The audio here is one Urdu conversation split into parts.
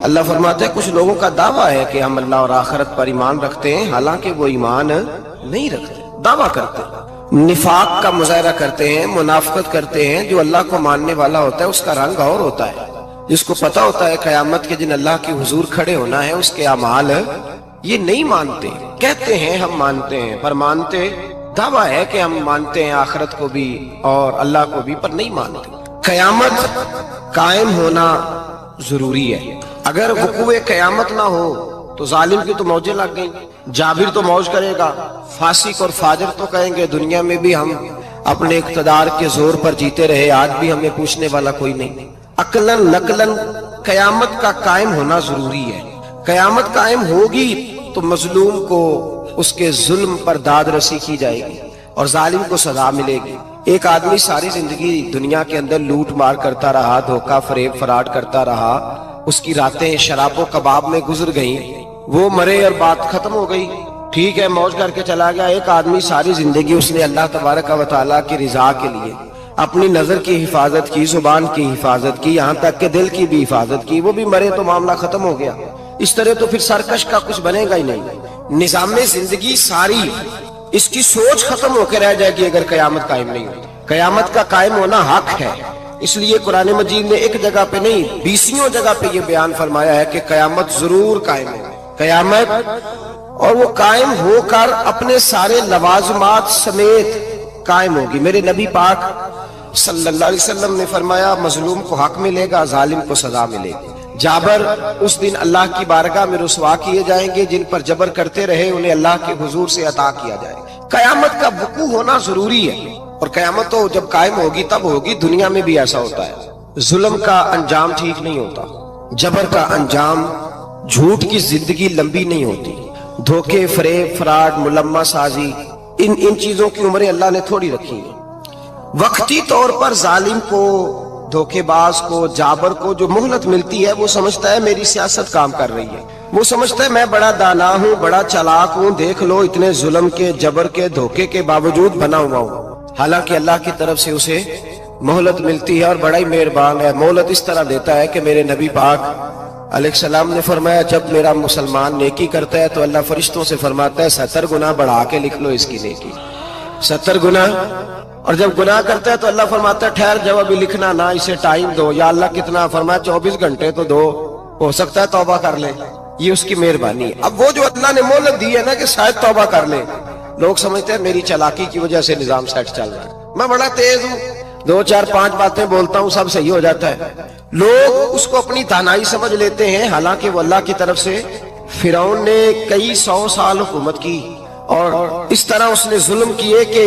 اللہ فرماتے ہیں کچھ لوگوں کا دعویٰ ہے کہ ہم اللہ اور آخرت پر ایمان رکھتے ہیں، حالانکہ وہ ایمان نہیں رکھتے، دعویٰ کرتے ہیں، نفاق کا مظاہرہ کرتے ہیں، منافقت کرتے ہیں۔ جو اللہ کو ماننے والا ہوتا ہے اس کا رنگ اور ہوتا ہے، جس کو پتا ہوتا ہے قیامت کے دن اللہ کے حضور کھڑے ہونا ہے، اس کے اعمال یہ نہیں مانتے، کہتے ہیں ہم مانتے ہیں، پر مانتے دعویٰ ہے کہ ہم مانتے ہیں آخرت کو بھی اور اللہ کو بھی، پر نہیں مانتے۔ قیامت قائم ہونا ضروری ہے، اگر وقوع قیامت نہ ہو تو ظالم کی تو موجیں لگ گئیں، جابر تو موج کرے گا، فاسق اور فاجر تو کہیں گے دنیا میں بھی ہم اپنے اقتدار کے زور پر جیتے رہے، آج بھی ہمیں پوچھنے والا کوئی نہیں۔ عقلاً نقلاً قیامت کا قائم ہونا ضروری ہے۔ قیامت قائم ہوگی تو مظلوم کو اس کے ظلم پر داد رسی کی جائے گی اور ظالم کو سزا ملے گی۔ ایک آدمی ساری زندگی دنیا کے اندر لوٹ مار کرتا رہا، دھوکہ فریب فراڈ کرتا رہا، اس کی راتیں شراب و کباب میں گزر گئیں، وہ مرے اور بات ختم ہو گئی، ٹھیک ہے موج کر کے چلا گیا۔ ایک آدمی ساری زندگی اس نے اللہ تبارک و تعالیٰ کی رضا کے لیے اپنی نظر کی حفاظت کی، زبان کی حفاظت کی، یہاں تک کہ دل کی بھی حفاظت کی، وہ بھی مرے تو معاملہ ختم ہو گیا۔ اس طرح تو پھر سرکش کا کچھ بنے گا ہی نہیں، نظام زندگی ساری اس کی سوچ ختم ہو کے رہ جائے گی اگر قیامت قائم نہیں ہوتی۔ قیامت کا قائم ہونا حق ہے، اس لیے قرآن مجید نے ایک جگہ پہ نہیں 20 جگہ پہ یہ بیان فرمایا ہے کہ قیامت ضرور قائم ہے، قیامت، اور وہ قائم ہو کر اپنے سارے لوازمات سمیت قائم ہوگی۔ میرے نبی پاک صلی اللہ علیہ وسلم نے فرمایا مظلوم کو حق ملے گا، ظالم کو سزا ملے گی۔ جابر اس دن اللہ کی بارگاہ میں رسوا کیے جائیں گے، جن پر جبر کرتے رہے انہیں اللہ کے حضور سے عطا کیا جائے گا۔ قیامت کا وقوع ہونا ضروری ہے، اور قیامت تو جب قائم ہوگی تب ہوگی۔ دنیا میں بھی ایسا ہوتا ہے، ظلم کا انجام ٹھیک نہیں ہوتا، جبر کا انجام، جھوٹ کی زندگی لمبی نہیں ہوتی، دھوکے فریب فراڈ ملمہ سازی، ان چیزوں کی عمریں اللہ نے تھوڑی رکھی ہیں۔ وقتی طور پر ظالم کو، دھوکے باز کو، جابر کو جو مہلت ملتی ہے وہ سمجھتا ہے میری سیاست کام کر رہی ہے، وہ سمجھتا ہے میں بڑا دانا ہوں، بڑا چالاک ہوں، دیکھ لو اتنے ظلم کے، جبر کے، دھوکے کے باوجود بنا ہوا ہوں۔ حالانکہ اللہ کی طرف سے اسے مہلت ملتی ہے اور بڑا ہی مہربان ہے۔ مہلت اس طرح دیتا ہے کہ میرے نبی پاک علیہ السلام نے فرمایا جب میرا مسلمان نیکی کرتا ہے تو اللہ فرشتوں سے فرماتا ہے 70 گنا بڑھا کے لکھ لو اس کی نیکی، 70 گنا، اور جب گناہ کرتا ہے تو اللہ فرماتا ہے ٹھہر جب ابھی لکھنا نہ، اسے ٹائم دو۔ یا اللہ کتنا؟ فرمایا 24 گھنٹے تو دو، ہو سکتا ہے توبہ کر لے، یہ اس کی مہربانی ہے۔ اب وہ جو اللہ نے مہلت دی ہے نا کہ شاید توبہ کر لے، لوگ سمجھتے ہیں میری چالاکی کی وجہ سے نظام سیٹ چل رہا ہے، میں بڑا تیز ہوں، 2 4 5 باتیں بولتا ہوں سب صحیح ہو جاتا ہے۔ لوگ اس کو اپنی دانائی سمجھ لیتے ہیں، حالانکہ وہ اللہ کی طرف سے۔ فرعون نے کئی 100 سال حکومت کی اور اس طرح اس نے ظلم کیے کہ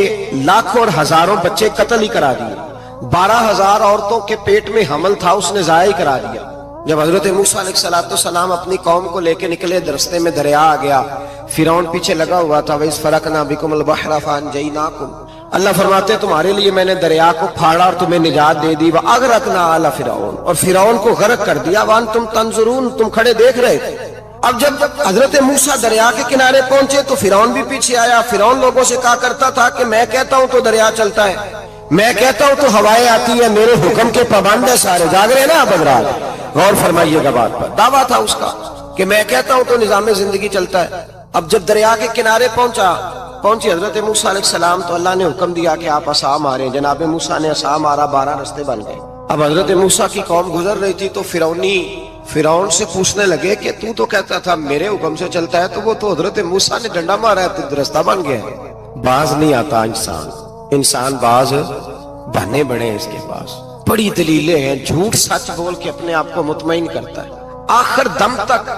لاکھوں اور ہزاروں بچے قتل ہی کرا دیے، 12,000 عورتوں کے پیٹ میں حمل تھا اس نے ضائع کرا دیا۔ جب حضرت موسیٰ علیہ السلام اپنی قوم کو لے کے نکلے، رستے میں دریا آ گیا، فرعون پیچھے لگا ہوا تھا، وَإِذْ فَرَقْنَا بِكُمُ الْبَحْرَ فَأَنْجَيْنَاكُمْ، اللہ فرماتے ہیں تمہارے لیے میں نے دریا کو پھاڑا اور تمہیں نجات دے دی، وَأَغْرَقْنَا آلَ فِرْعَوْنَ، اور فرعون کو غرق کر دیا، وَأَنْتُمْ تَنْظُرُونَ، تم کھڑے دیکھ رہے تھے۔ اب جب حضرت موسیٰ دریا کے کنارے پہنچے تو فرعون بھی پیچھے آیا۔ فرعون لوگوں سے کہا کرتا تھا کہ میں کہتا ہوں تو دریا چلتا ہے، میں کہتا ہوں تو ہوائیں آتی ہیں، میرے حکم کے پابند ہے سارے۔ جاگ رہے نا اب حضرات، غور فرمائیے گا بات پر۔ دعویٰ تھا اس کا کہ میں کہتا ہوں تو نظام زندگی چلتا ہے۔ اب جب دریا کے کنارے پہنچی حضرت موسیٰ علیہ السلام تو اللہ نے حکم دیا کہ آپ عصا ماریں۔ جناب موسیٰ نے عصا مارا، 12 رستے بن گئے۔ اب حضرت موسیٰ کی قوم گزر رہی تھی تو فرعون سے پوچھنے لگے کہ تو کہتا تھا میرے حکم سے چلتا ہے، تو وہ تو حضرت موسیٰ نے ڈنڈا مارا ہے تو رستہ بن گیا ہے۔ باز نہیں آتا انسان باز بنے بڑے ہیں اس کے پاس، بڑی دلیلیں ہیں، جھوٹ سچ بول کے اپنے آپ کو مطمئن کرتا ہے، آخر دم تک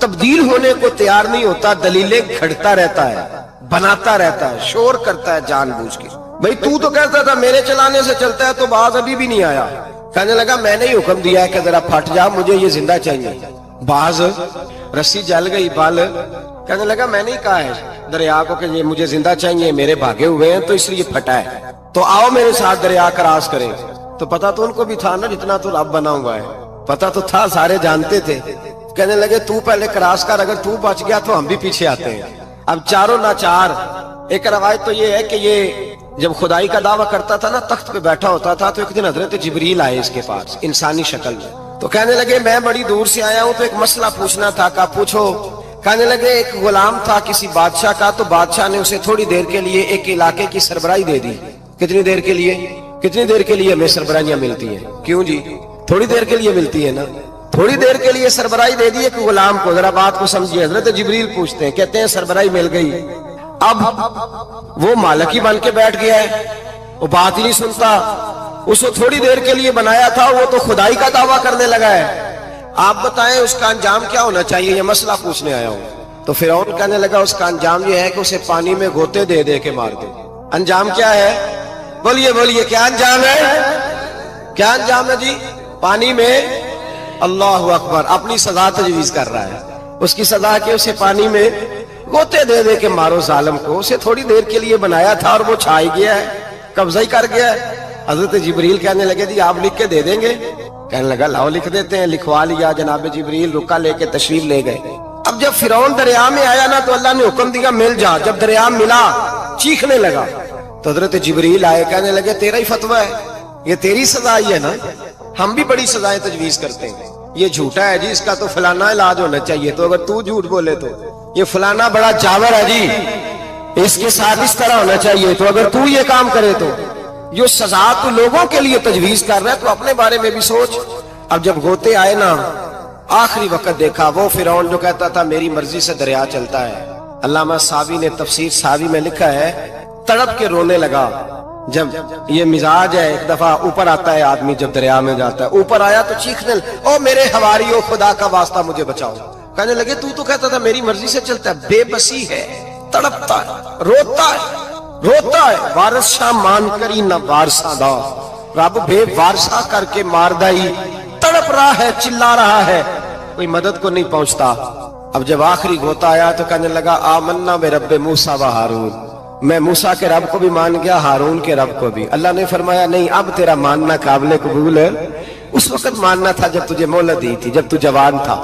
تبدیل ہونے کو تیار نہیں ہوتا، دلیلیں گھڑتا رہتا ہے، بناتا رہتا ہے، شور کرتا ہے جان بوجھ کے۔ بھئی تو کہتا تھا میرے چلانے سے چلتا ہے، تو باز ابھی بھی نہیں آیا، کہنے لگا میں نے ہی حکم دیا ہے کہ ذرا پھٹ جا، مجھے یہ زندہ چاہیے۔ باز رسی جل گئی، بال کہنے لگا میں نے ہی کہا ہے دریا کو کہ یہ مجھے زندہ چاہیے، میرے بھاگے ہوئے ہیں تو اس لیے پھٹا ہے، تو آؤ میرے ساتھ دریا کراس کریں۔ تو پتا تو ان کو بھی تھا نا جتنا تو رب بنا ہوا ہے، پتا تو تھا، سارے جانتے تھے۔ کہنے لگے تو پہلے کراس کر، اگر تو بچ گیا تو ہم بھی پیچھے آتے ہیں۔ اب چاروں ناچار۔ ایک روایت تو یہ ہے کہ یہ جب خدائی کا دعویٰ کرتا تھا نا، تخت پہ بیٹھا ہوتا تھا، تو ایک دن حضرت جبریل آئے اس کے پاس انسانی شکل میں، تو کہنے لگے میں بڑی دور سے آیا ہوں تو ایک مسئلہ پوچھنا تھا. کہا پوچھو. کہنے لگے ایک غلام تھا کسی بادشاہ کا, تو بادشاہ نے اسے تھوڑی دیر کے لیے ایک علاقے کی سربراہی دے دی. کتنی دیر کے لیے؟ کتنی دیر کے لیے ہمیں سربراہیاں ملتی ہیں؟ کیوں جی؟ تھوڑی دیر کے لیے ملتی ہے نا. تھوڑی دیر کے لیے سربراہی دے دی ایک غلام کو. ذرا بات کو سمجھیے. حضرت جبریل پوچھتے ہیں, کہتے ہیں سربراہی مل گئی, اب وہ مالک ہی بن کے بیٹھ گیا ہے, وہ بات ہی نہیں سنتا. اس کو تھوڑی دیر کے لیے بنایا تھا, وہ تو خدائی کا دعویٰ کرنے لگا ہے. آپ بتائیں اس کا انجام کیا ہونا چاہیے؟ یہ مسئلہ پوچھنے آیا ہوں. تو فرعون کہنے لگا اس کا انجام یہ ہے کہ اسے پانی میں گوتے دے دے کے مار دے. انجام کیا ہے؟ بولیے بولیے, کیا انجام ہے؟ کیا انجام ہے جی؟ پانی میں. اللہ اکبر, اپنی سزا تجویز کر رہا ہے. اس کی سزا کہ اسے پانی میں گوتے دے دے کے مارو ظالم کو. اسے تھوڑی دیر کے لیے بنایا تھا اور وہ چھائی گیا ہے, قبضہ ہی کر گیا ہے. حضرت جبریل کہنے لگے جی آپ لکھ کے دے دیں گے؟ کہنے لگا لاؤ لکھ دیتے ہیں. لکھوا لیا. جناب جبریل رکا لے کے تشریف لے گئے. اب جب فرعون دریا میں آیا نا تو اللہ نے حکم دیا مل جا. جب دریا ملا چیخنے لگا تو حضرت جبریل آئے, کہنے لگے تیرا ہی فتویٰ ہے, یہ تیری سزا ہی ہے نا. ہم بھی بڑی سزائیں تجویز کرتے ہیں. یہ جھوٹا ہے جی, اس کا تو فلانا علاج ہونا چاہیے, تو اگر تو جھوٹ بولے تو یہ فلانا بڑا جاور ہے جی, اس کے ساتھ اس طرح ہونا چاہیے, تو اگر تو یہ کام کرے تو جو سزا تو لوگوں کے لیے تجویز کر رہا ہے تو اپنے بارے میں بھی سوچ. اب جب گوتے آئے نا, آخری وقت دیکھا وہ فرعون جو کہتا تھا میری مرضی سے دریا چلتا ہے. علامہ ساوی نے تفسیر ساوی میں لکھا ہے تڑپ کے رونے لگا. جب یہ مزاج ہے, ایک دفعہ اوپر آتا ہے آدمی جب دریا میں جاتا ہے, اوپر آیا تو چیخنے او میرے حواریو خدا کا واسطہ مجھے بچاؤ. کہنے لگے تو کہتا تھا میری مرضی سے چلتا ہے. بے بسی ہے, تڑپتا ہے, روتا ہے. وارث شاہ مان کری نہ وارثہ دا, رب بے وارثہ کر کے مار دائی. تڑپ رہا ہے, چلا رہا ہے, کوئی مدد کو نہیں پہنچتا. اب جب آخری گوتا آیا تو کہنے لگا آمنا بے رب موسیٰ و ہارون, میں موسیٰ کے رب کو بھی مان گیا, ہارون کے رب کو بھی. اللہ نے فرمایا نہیں, اب تیرا ماننا قابل قبول ہے. اس وقت ماننا تھا جب تجھے مہلت دی تھی, جب تو جوان تھا.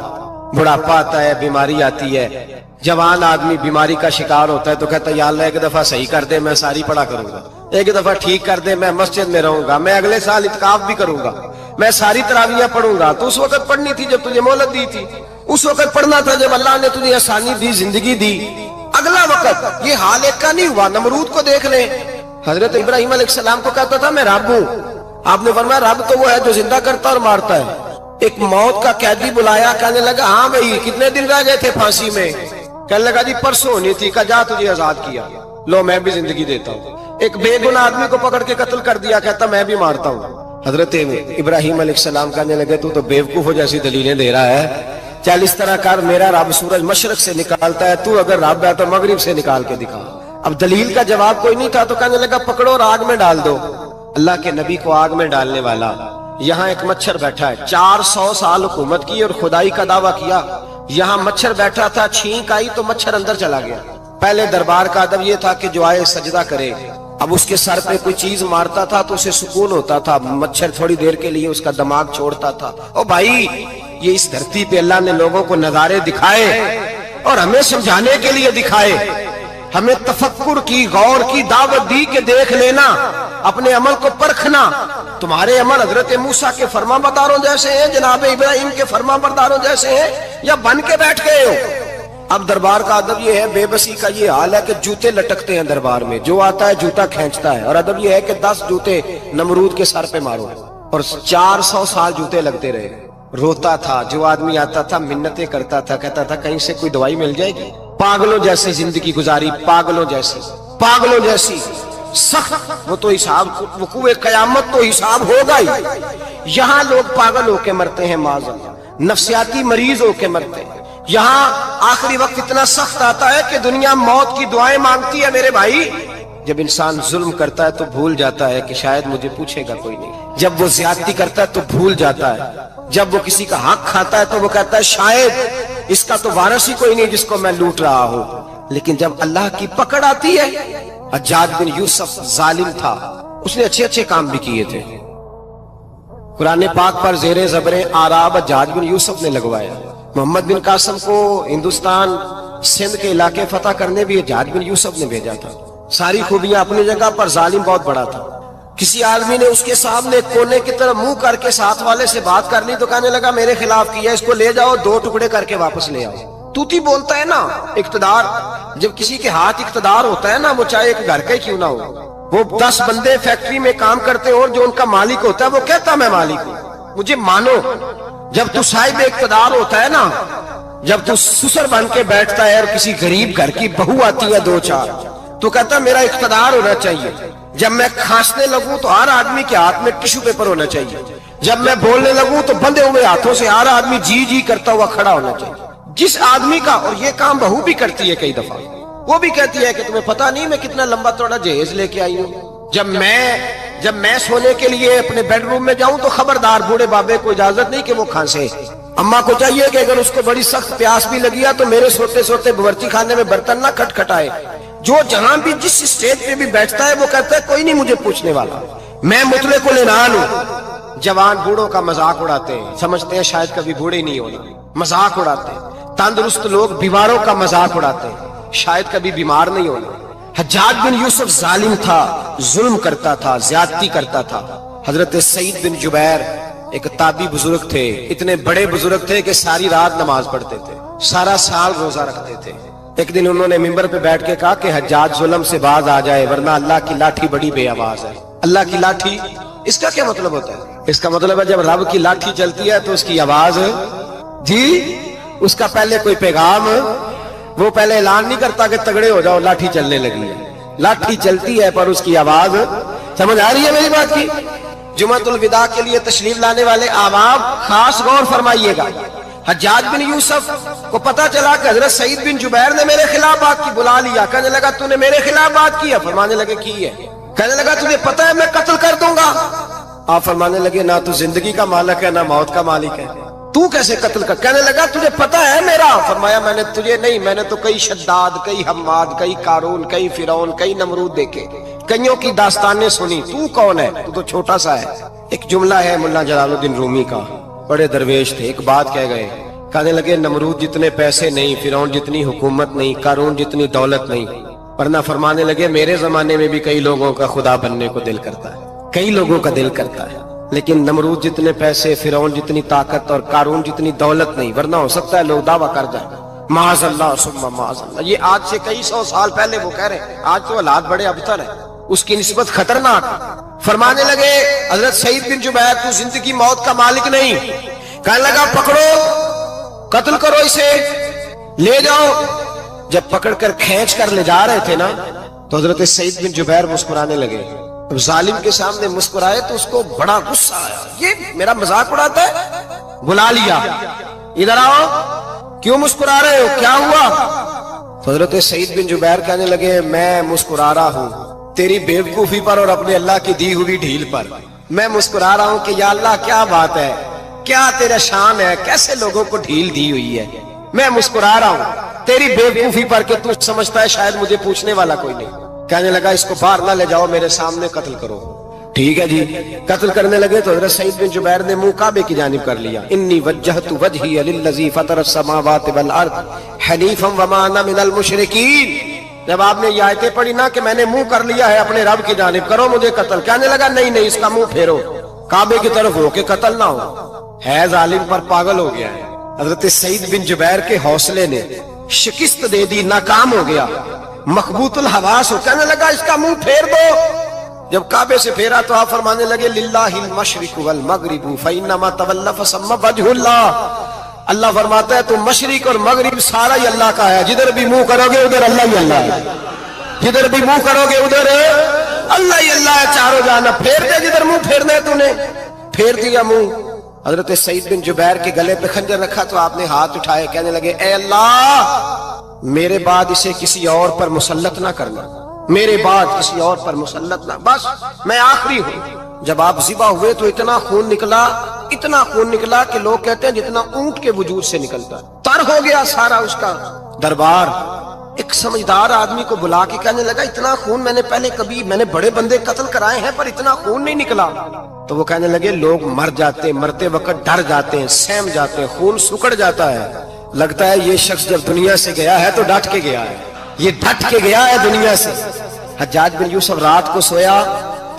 بڑھاپا آتا ہے, بیماری آتی ہے, جوان آدمی بیماری کا شکار ہوتا ہے تو کہتا ہے یا اللہ ایک دفعہ صحیح کر دے, میں ساری پڑھا کروں گا. ایک دفعہ ٹھیک کر دے, میں مسجد میں رہوں گا, میں اگلے سال اعتکاف بھی کروں گا, میں ساری تراویحیں پڑھوں گا. تو اس وقت پڑھنی تھی جب تجھے مہلت دی تھی. اس وقت پڑھنا تھا جب اللہ نے تجھے آسانی دی, زندگی دی. اگلا وقت یہ حال ایک کا نہیں ہوا. نمرود کو دیکھ لیں, حضرت ابراہیم علیہ السلام کو کہتا تھا میں رب ہوں. آپ نے فرمایا رب تو وہ ہے جو زندہ کرتا اور مارتا ہے. ایک موت کا قیدی بلایا, کہنے لگا ہاں بھائی کتنے دن رہ گئے تھے پھانسی میں؟ کہنے لگا جی پرسوں ہونی تھی. کہا جا تجھے آزاد کیا, لو میں بھی زندگی دیتا ہوں. ایک بے گناہ آدمی کو پکڑ کے قتل کر دیا, کہتا میں بھی مارتا ہوں. حضرت ابراہیم علیہ السلام کہنے لگے تو بیوقوفوں جیسی دلیلیں دے رہا ہے. چل اس طرح کر, میرا رب سورج مشرق سے نکالتا ہے, تو اگر رب ہے تو مغرب سے نکال کے دکھا. اب دلیل کا جواب کوئی نہیں تھا تو کہنے لگا پکڑو اور آگ میں ڈال دو. اللہ کے نبی کو آگ میں ڈالنے والا. یہاں ایک مچھر بیٹھا ہے, 400 سال حکومت کی اور خدائی کا دعویٰ کیا. یہاں مچھر بیٹھا تھا, چھینک آئی تو مچھر اندر چلا گیا. پہلے دربار کا ادب یہ تھا کہ جو آئے سجدہ کرے. اب اس کے سر پہ کوئی چیز مارتا تھا تو اسے سکون ہوتا تھا. مچھر تھوڑی دیر کے لیے اس کا دماغ چھوڑتا تھا. او بھائی یہ اس دھرتی پہ اللہ نے لوگوں کو نظارے دکھائے اور ہمیں سمجھانے کے لیے دکھائے. ہمیں تفکر کی, غور کی دعوت دی کہ دیکھ لینا, اپنے عمل کو پرکھنا. تمہارے عمل حضرت موسیٰ کے فرما برداروں جیسے ہیں, جناب ابراہیم کے فرما برداروں جیسے ہیں, یا بن کے بیٹھ گئے ہو؟ اب دربار کا ادب یہ ہے, بے بسی کا یہ حال ہے کہ جوتے لٹکتے ہیں دربار میں, جو آتا ہے جوتا کھینچتا ہے. اور ادب یہ ہے کہ 10 جوتے نمرود کے سر پہ مارو. اور 400 سال جوتے لگتے رہے. روتا تھا, جو آدمی آتا تھا منتیں کرتا تھا, کہتا تھا کہیں سے کوئی دوائی مل جائے گی. پاگلوں جیسی زندگی گزاری, پاگلوں جیسی سخت. وہ تو حساب, وقوع قیامت تو حساب ہوگا ہی. یہاں لوگ پاگل ہو کے مرتے ہیں, معذاللہ نفسیاتی مریض ہو کے مرتے ہیں. یہاں آخری وقت اتنا سخت آتا ہے کہ دنیا موت کی دعائیں مانگتی ہے. میرے بھائی جب انسان ظلم کرتا ہے تو بھول جاتا ہے کہ شاید مجھے پوچھے گا کوئی نہیں. جب وہ زیادتی کرتا ہے تو بھول جاتا ہے. جب وہ کسی کا حق کھاتا ہے تو وہ کہتا ہے شاید اس کا تو وارث ہی کوئی نہیں جس کو میں لوٹ رہا ہوں. لیکن جب اللہ کی پکڑ آتی ہے, حجاج بن یوسف ظالم تھا, اس نے اچھے کام بھی کیے تھے. قرآن پاک پر زیر زبر آراب حجاج بن یوسف نے لگوایا. محمد بن قاسم کو ہندوستان سندھ کے علاقے فتح کرنے بھی حجاج بن یوسف نے بھیجا تھا. ساری خوبیاں اپنی جگہ پر, ظالم بہت بڑا تھا. کسی آدمی نے اس کے سامنے کونے کی طرف منہ کر کے ساتھ والے سے بات کر لی تو کہنے لگا میرے خلاف کیا، اس کو لے جاؤ 2 ٹکڑے کر کے واپس لے آؤ۔ توتی بولتا ہے نا اقتدار، جب کسی کے ہاتھ اقتدار ہوتا ہے نا، وہ چاہے ایک گھر کا ہی کیوں نہ ہو، وہ 10 بندے فیکٹری میں کام کرتے اور جو ان کا مالک ہوتا ہے وہ کہتا میں مالک ہوں، مجھے مانو۔ جب تو صاحب اقتدار ہوتا ہے نا، جب تو سسر بن کے بیٹھتا ہے اور کسی غریب گھر کی بہو آتی ہے 2-4 تو کہتا ہے میرا اقتدار ہونا چاہیے، جب میں کھانسنے لگوں تو ہر آدمی کے ہاتھ میں ٹشو پیپر ہونا چاہیے، جب میں بولنے لگوں تو بندے ہوئے ہاتھوں سے ہر آدمی جی جی کرتا ہوا کھڑا ہونا چاہیے۔ جس آدمی کا، اور یہ کام بہو بھی کرتی ہے کئی دفعہ، وہ بھی کہتی ہے کہ تمہیں پتا نہیں میں کتنا لمبا چوڑا جہیز لے کے آئی ہوں، جب میں سونے کے لیے اپنے بیڈ روم میں جاؤں تو خبردار بوڑھے بابے کو اجازت نہیں کہ وہ کھانسے، اماں کو چاہیے کہ اگر اس کو بڑی سخت پیاس بھی لگی ہے تو میرے سوتے سوتے باورچی خانے میں برتن نہ کھٹکھٹائے۔ جو جہاں بھی جس اسٹیج پہ بھی بیٹھتا ہے وہ کہتا ہے کوئی نہیں مجھے پوچھنے والا، میں مطلق العنان ہوں۔ جوان بوڑھوں کا مذاق اڑاتے ہیں، سمجھتے ہیں شاید کبھی بوڑھے نہیں ہونا، مذاق اڑاتے ہیں۔ تندرست لوگ بیماروں کا مذاق اڑاتے ہیں، شاید کبھی بیمار نہیں ہونا۔ حجاج بن یوسف ظالم تھا، ظلم کرتا تھا، زیادتی کرتا تھا۔ حضرت سعید بن جبیر ایک تابعی بزرگ تھے، اتنے بڑے بزرگ تھے کہ ساری رات نماز پڑھتے تھے، سارا سال روزہ رکھتے تھے۔ ایک دن انہوں نے ممبر پہ بیٹھ کے کہا کہ حجاج ظلم سے باز آ جائے ورنہ اللہ کی لاٹھی بڑی بے آواز ہے۔ اللہ کی لاٹھی، اس کا کیا مطلب ہوتا ہے؟ اس کا مطلب ہے جب رب کی لاٹھی چلتی ہے تو اس کی آواز، جی اس کا پہلے کوئی پیغام، وہ پہلے اعلان نہیں کرتا کہ تگڑے ہو جاؤ لاٹھی چلنے لگی ہے، لاٹھی چلتی ہے پر اس کی آواز، سمجھ آ رہی ہے میری بات کی؟ جمعۃ الوداع کے لیے تشریف لانے والے احباب خاص غور فرمائیے گا۔ حجاج بن یوسف کو پتا چلا کہ حضرت سعید بن جبیر نے میرے خلاف بات کی، بلا لیا، کہنے لگا تو نے میرے خلاف بات کی؟ فرمانے لگے کی ہے۔ کہنے لگا تجھے پتا ہے میں قتل کر دوں گا؟ آپ فرمانے لگے نہ تو زندگی کا مالک ہے نہ موت کا مالک ہے، تو کیسے قتل کر؟ کہنے لگا تجھے پتا ہے میرا؟ فرمایا میں نے تجھے نہیں، میں نے تو کئی شداد، کئی حماد، کئی قارون، کئی فرعون، کئی نمرود دیکھے، کئیوں کی داستانیں سنی، تو کون ہے؟ تو چھوٹا سا ہے۔ ایک جملہ ہے ملا جلال الدین رومی کا، بڑے درویش تھے، ایک بات کہہ گئے، کہنے لگے نمرود جتنے پیسے نہیں، فرعون جتنی حکومت نہیں، قارون جتنی دولت نہیں، ورنہ فرمانے لگے میرے زمانے میں بھی کئی لوگوں کا خدا بننے کو دل کرتا ہے، کئی لوگوں کا دل کرتا ہے، لیکن نمرود جتنے پیسے، فرعون جتنی طاقت اور قارون جتنی دولت نہیں، ورنہ ہو سکتا ہے لوگ دعویٰ کر جائیں معاذ اللہ ثم معاذ اللہ۔ یہ آج سے کئی 100 سال پہلے وہ کہہ رہے ہیں، آج تو حالات بڑے ابتر ہیں، اس کی نسبت خطرناک۔ فرمانے لگے حضرت سعید بن جبیر تو زندگی موت کا مالک نہیں، کہنے لگا پکڑو، قتل کرو اسے، لے جاؤ۔ جب پکڑ کر کھینچ کر لے جا رہے تھے نا تو حضرت سعید بن جبیر مسکرانے لگے۔ ظالم کے سامنے مسکرائے تو اس کو بڑا غصہ آیا، یہ میرا مذاق اڑاتا ہے؟ بلا لیا، ادھر آؤ، کیوں مسکرا رہے ہو، کیا ہوا؟ تو حضرت سعید بن جبیر کہنے لگے میں مسکرا رہا ہوں تیری بیوقوفی پر اور اپنے اللہ کی دی ہوئی ڈھیل پر، میں مسکرا رہا ہوں کہ یا اللہ کیا بات ہے، کیا تیرا شان ہے، کیسے لوگوں کو ڈھیل دی ہوئی ہے، میں مسکرا رہا ہوں تیری بیوقوفی پر کہ تو سمجھتا ہے شاید مجھے پوچھنے والا کوئی نہیں۔ کہنے لگا اس کو باہر نہ لے جاؤ، میرے سامنے قتل کرو۔ ٹھیک ہے جی، قتل کرنے لگے تو حضرت سعید بن جبیر نے منہ کعبے کی جانب کر لیا، انی وجہت وجہی للذی فطر السماوات والارض حنیفا وما انا من المشرکین۔ جب آپ نے یہ آیتیں پڑھی نا کہ میں نے منہ کر لیا ہے اپنے رب کی جانب، کرو مجھے قتل، کہنے لگا نہیں نہیں، اس کا منہ پھیرو، کعبے کی طرف ہو کے قتل نہ ہو، ہے ظالم پر پاگل ہو گیا ہے۔ حضرت سعید بن جبیر کے حوصلے نے شکست دے دی، ناکام ہو گیا، مخبوط الحواس ہو، کہنے لگا اس کا منہ پھیر دو۔ جب کعبے سے پھیرا تو آپ فرمانے لگے للہ المشرق والمغرب فانما تولى فثم وجه اللہ۔ اللہ فرماتا ہے تو مشرق اور مغرب سارا ہی اللہ کا ہے، جدھر بھی منہ کرو گے ادھر اللہ ہی اللہ ہے، جدھر بھی منہ کرو گے ادھر اللہ ہی اللہ ہے، چاروں جانب پھیر دے، جدھر منہ پھیرنا ہے تو نے پھیر دیا منہ۔ حضرت سعید بن جبیر کے گلے پہ خنجر رکھا تو آپ نے ہاتھ اٹھائے، کہنے لگے اے اللہ میرے بعد اسے کسی اور پر مسلط نہ کرنا، میرے بعد کسی اور پر مسلط نہ، بس میں آخری ہوں۔ جب آپ ذبح ہوئے تو اتنا خون نکلا کہ لوگ کہتے ہیں جتنا اونٹ کے وجود سے نکلتا، تر ہو گیا سارا اس کا دربار۔ ایک سمجھدار آدمی کو بلا کے کہنے لگا اتنا خون میں نے بڑے بندے قتل کرائے ہیں پر اتنا خون نہیں نکلا۔ تو وہ کہنے لگے لوگ مر جاتے، مرتے وقت ڈر جاتے ہیں، سہم جاتے ہیں، خون سکڑ جاتا ہے، لگتا ہے یہ شخص جب دنیا سے گیا ہے تو ڈٹ کے گیا ہے، یہ ڈٹ کے گیا ہے دنیا سے۔ حجاج بن یوسف رات کو سویا،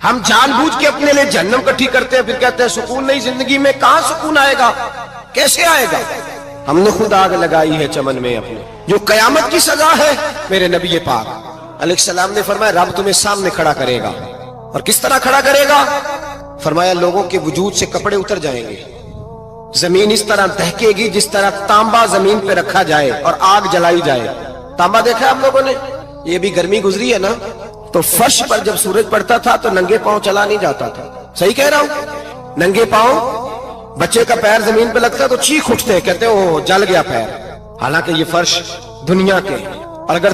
ہم جان بوجھ کے اپنے لیے جہنم کٹھی کرتے ہیں، پھر کہتے ہیں سکون نہیں زندگی میں. کہاں سکون آئے گا؟ کیسے آئے گا؟ ہم نے خود آگ لگائی ہے چمن میں اپنے. جو قیامت کی سزا ہے، میرے نبی پاک علیہ السلام نے فرمایا رب تمہیں سامنے کھڑا کرے گا. اور کس طرح کھڑا کرے گا؟ فرمایا لوگوں کے وجود سے کپڑے اتر جائیں گے، زمین اس طرح دہکے گی جس طرح تانبا زمین پہ رکھا جائے اور آگ جلائی جائے. تانبا دیکھا آپ لوگوں نے؟ یہ بھی گرمی گزری ہے نا، تو فرش پر جب سورج پڑتا تھا تو ننگے پاؤں چلا نہیں جاتا تھا. صحیح کہہ رہا ہوں؟ ننگے پاؤں، بچے کا پیر زمین پہ لگتا تو چیخ اٹھتے ہیں، کہتے ہیں وہ جل گیا پیر. حالانکہ یہ فرش دنیا کے. اور اگر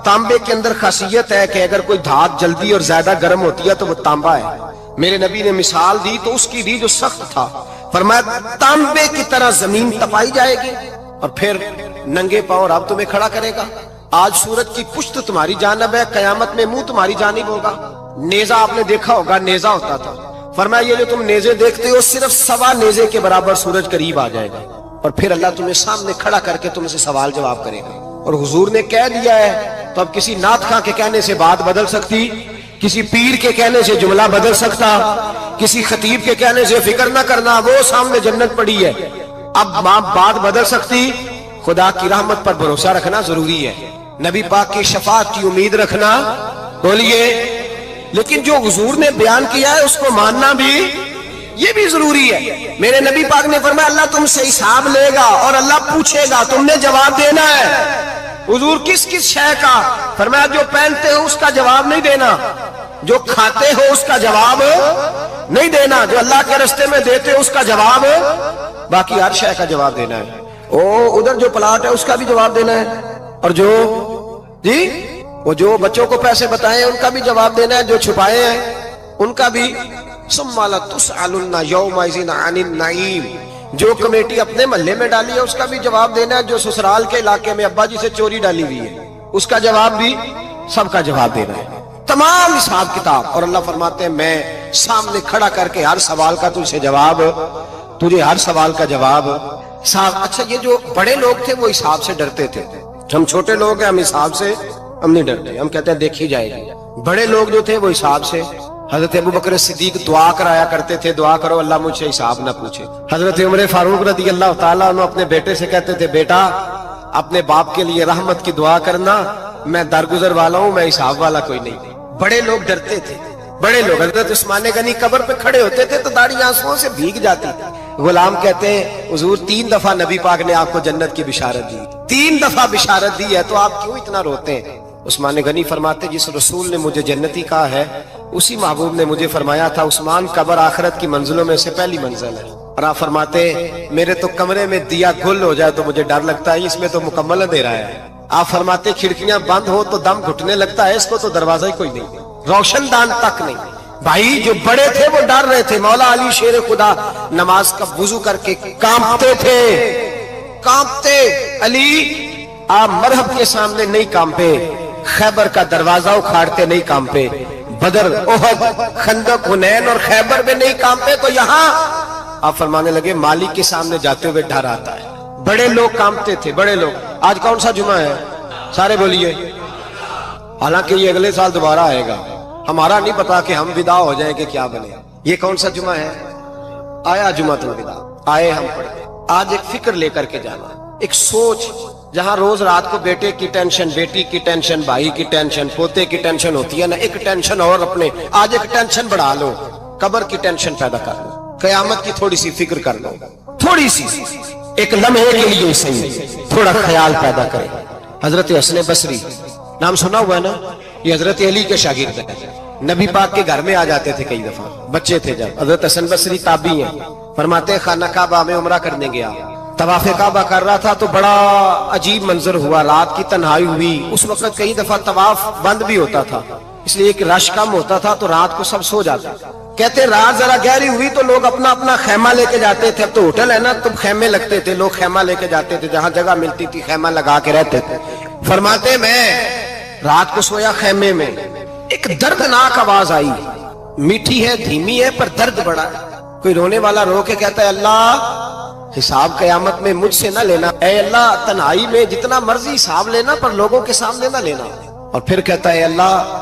تانبے کے اندر خاصیت ہے کہ اگر کوئی دھات جلدی اور زیادہ گرم ہوتی ہے تو وہ تانبا ہے. میرے نبی نے مثال دی تو اس کی دی جو سخت تھا، فرمایا تانبے کی طرح زمین تپائی جائے گی اور پھر ننگے پاؤں رب تمہیں کھڑا کرے گا. آج سورج کی پشت تمہاری جانب ہے، قیامت میں منہ تمہاری جانب ہوگا. نیزہ آپ نے دیکھا ہوگا، نیزہ ہوتا تھا. فرمایا یہ جو تم نیزے دیکھتے ہو صرف 1.25 نیزے کے برابر سورج قریب آ جائے گا اور پھر اللہ تمہیں سامنے کھڑا کر کے تم سے سوال جواب کرے گا. اور حضور نے کہہ دیا ہے تو اب کسی نعت خواں کے کہنے سے بات بدل سکتی، کسی پیر کے کہنے سے جملہ بدل سکتا، کسی خطیب کے کہنے سے فکر نہ کرنا وہ سامنے جنت پڑی ہے. اب بات بدل سکتی. خدا کی رحمت پر بھروسہ رکھنا ضروری ہے، نبی پاک کی شفاعت کی امید رکھنا. بولیے. لیکن جو حضور نے بیان کیا ہے اس کو ماننا بھی یہ بھی ضروری ہے. میرے نبی پاک نے فرمایا اللہ تم سے حساب لے گا اور اللہ پوچھے گا، تم نے جواب دینا ہے. حضور کس کس شے کا؟ فرمایا جو پہنتے ہو اس کا جواب نہیں دینا، جو کھاتے ہو اس کا جواب نہیں دینا، جو اللہ کے راستے میں دیتے ہو اس کا جواب، باقی ہر شے کا جواب دینا ہے. ادھر جو پلاٹ ہے اس کا بھی جواب دینا ہے، اور جو وہ جو بچوں کو پیسے بتائے ان کا بھی جواب دینا ہے، جو چھپائے ہیں ان کا بھی. ثم لتسألن یومئذ عن النعیم. جو کمیٹی اپنے محلے میں ڈالی ہے اس کا بھی جواب دینا ہے، جو سسرال کے علاقے میں ابا جی سے چوری ڈالی ہوئی ہے اس کا جواب بھی، سب کا جواب دینا ہے. تمام حساب کتاب. اور اللہ فرماتے ہیں میں سامنے کھڑا کر کے ہر سوال کا تجھ سے جواب، تجھے ہر سوال کا جواب. اچھا یہ جو بڑے لوگ تھے وہ حساب سے ڈرتے تھے، ہم چھوٹے لوگ ہیں ہم حساب سے ہم نہیں ڈرتے، ہم کہتے ہیں دیکھی جائے گی. بڑے لوگ جو تھے وہ حساب سے. حضرت ابو بکر صدیق دعا کرایا کرتے تھے، دعا کرو اللہ مجھ سے حساب نہ پوچھے. حضرت عمر فاروق رضی اللہ تعالیٰ عنہ اپنے بیٹے سے کہتے تھے بیٹا اپنے باپ کے لیے رحمت کی دعا کرنا، میں درگزر والا ہوں، میں حساب والا کوئی نہیں. بڑے لوگ ڈرتے تھے. بڑے لوگ حضرت عثمان غنی قبر پہ کھڑے ہوتے تھے تو داڑھی آنسوؤں سے بھیگ جاتی. غلام کہتے ہیں حضور 3 دفعہ نبی پاک نے آپ کو جنت کی بشارت دی، 3 دفعہ بشارت دی ہے تو آپ کیوں اتنا روتے ہیں؟ عثمان غنی فرماتے جس رسول نے مجھے جنتی کہا ہے اسی محبوب نے مجھے فرمایا تھا عثمان قبر آخرت کی منزلوں میں سے پہلی منزل ہے. اور آپ فرماتے میرے تو کمرے میں دیا گل ہو جائے تو مجھے ڈر لگتا ہے، اس میں تو مکمل اندھیرا ہے. آپ فرماتے کھڑکیاں بند ہو تو دم گھٹنے لگتا ہے، اس کو تو دروازہ ہی کوئی نہیں، روشن دان تک نہیں. بھائی جو بڑے تھے وہ ڈر رہے تھے. مولا علی شیر خدا نماز کا وضو کر کے کانپتے تھے، کانپتے. علی آپ مرحب کے سامنے نہیں کانپے، خیبر کا دروازہ اکھاڑتے نہیں کانپے، بدر احد خندق حنین اور خیبر میں نہیں کانپے، تو یہاں آپ فرمانے لگے مالک کے سامنے جاتے ہوئے ڈر آتا ہے. بڑے لوگ کانپتے تھے، بڑے لوگ. آج کون سا جمعہ ہے؟ سارے بولیے. حالانکہ یہ اگلے سال دوبارہ آئے گا، ہمارا نہیں پتا کہ ہم ودا ہو جائیں کہ کیا بنے. یہ کون سا جمعہ ہے؟ آیا جمعہ الوداع، آئے ہم پڑھتے. آج ایک فکر لے کر کے جانا، ایک سوچ. جہاں روز رات کو بیٹے کی ٹینشن، بیٹی کی ٹینشن، بھائی کی ٹینشن، پوتے کی ٹینشن ہوتی ہے نا، ایک ٹینشن اور اپنے آج ایک ٹینشن بڑھا لو، قبر کی ٹینشن پیدا کر لو، قیامت کی تھوڑی سی فکر کر لو، تھوڑی سی ایک لمحے کے لیے صحیح تھوڑا خیال پیدا کرے. حضرت حسن بصری نام سنا ہوا ہے نا، یہ حضرت علی کے شاگرد ہیں. نبی پاک کے گھر میں آ جاتے تھے کئی دفعہ، بچے تھے جب. حضرت حسن بصری تابعی ہیں. فرماتے خانہ کعبہ میں عمرہ کرنے گیا، طواف کعبہ کر رہا تھا تو بڑا عجیب منظر ہوا، رات کی تنہائی ہوئی. اس وقت کئی دفعہ طواف بند بھی ہوتا تھا اس لیے کہ رش کم ہوتا تھا تو رات کو سب سو جاتے. کہتے رات ذرا گہری ہوئی تو لوگ اپنا اپنا خیمہ لے کے جاتے تھے. اب تو ہوٹل ہے نا تو خیمے لگتے تھے، لوگ خیمہ لے کے جاتے تھے، جہاں جگہ ملتی تھی خیمہ لگا کے رہتے تھے. فرماتے میں رات کو سویا خیمے میں، ایک دردناک آواز آئی، میٹھی ہے دھیمی ہے پر درد بڑا ہے. کوئی رونے والا رو کے کہتا ہے اللہ حساب قیامت میں مجھ سے نہ لینا، اے اللہ تنہائی میں جتنا مرضی حساب لینا پر لوگوں کے سامنے نہ لینا. اور پھر کہتا ہے اللہ